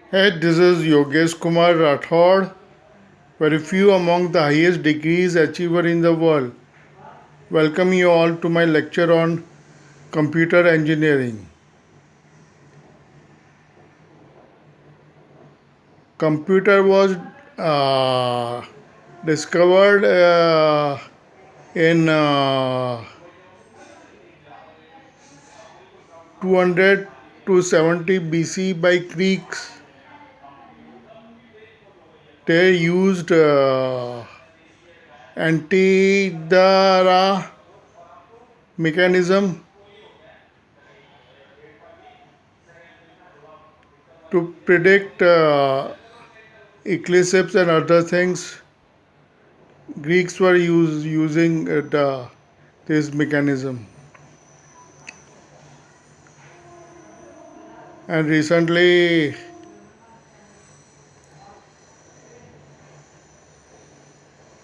Hey, this is Yogeshkumar Rathod, very few among the highest degrees achiever in the world. Welcome you all to my lecture on computer engineering. Computer was discovered in 200 to 70 BC by Greeks. They used anti-dara mechanism to predict eclipses and other things. Greeks were using this mechanism, and recently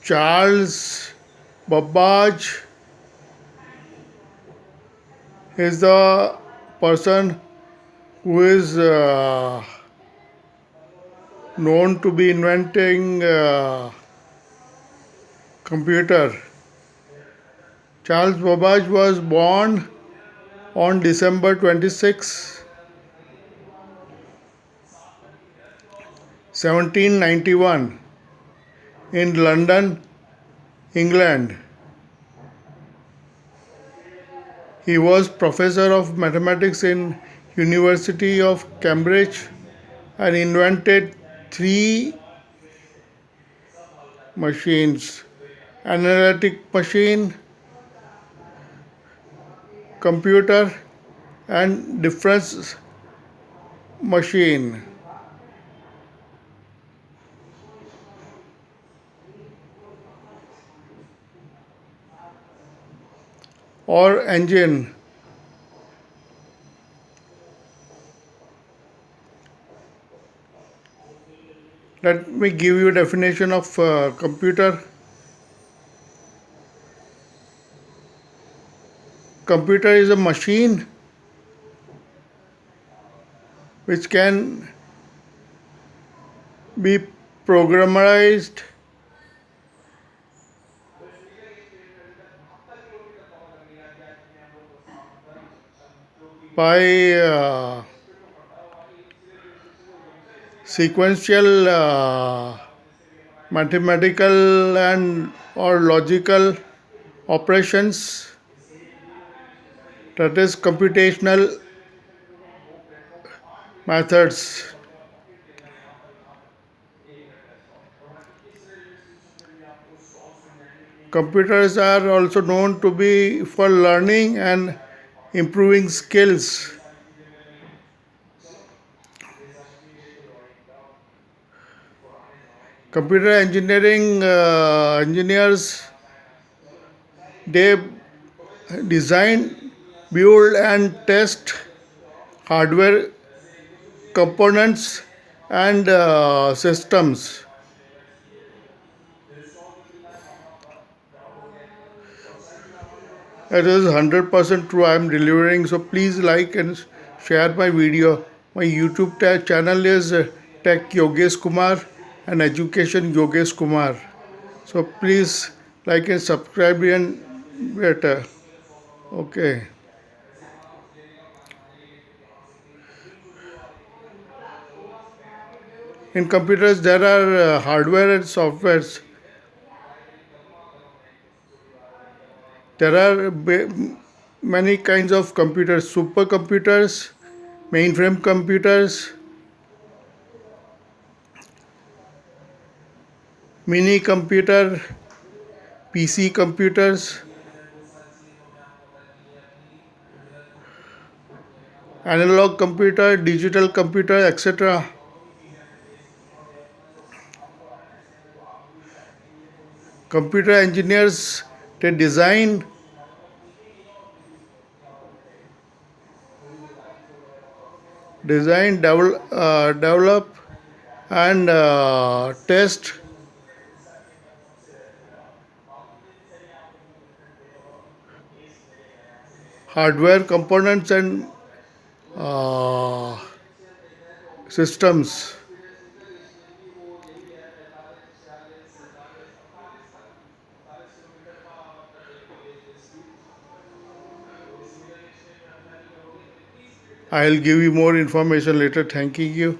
Charles Babbage is the person who is known to be inventing computer. Charles Babbage was born on December 26, 1791 in London, England. He was professor of mathematics in University of Cambridge and invented three machines: analytic machine, computer, and difference machine or engine. Let me give you a definition of computer. Computer is a machine which can be programmed by sequential mathematical and or logical operations, that is computational methods. Computers are also known to be for learning and improving skills. Computer engineering engineers, they design, build and test hardware components and systems. It is 100% true. I am delivering. So please like and share my video. My YouTube channel is Tech Yogeshkumar and Education Yogeshkumar. So please like and subscribe and better. Okay. In computers there are hardware and softwares. There are many kinds of computers: supercomputers, mainframe computers, mini computer, PC computers, analog computer, digital computer, etc. Computer engineers, they develop and test hardware components and uh, systems. I'll give you more information later. Thanking you.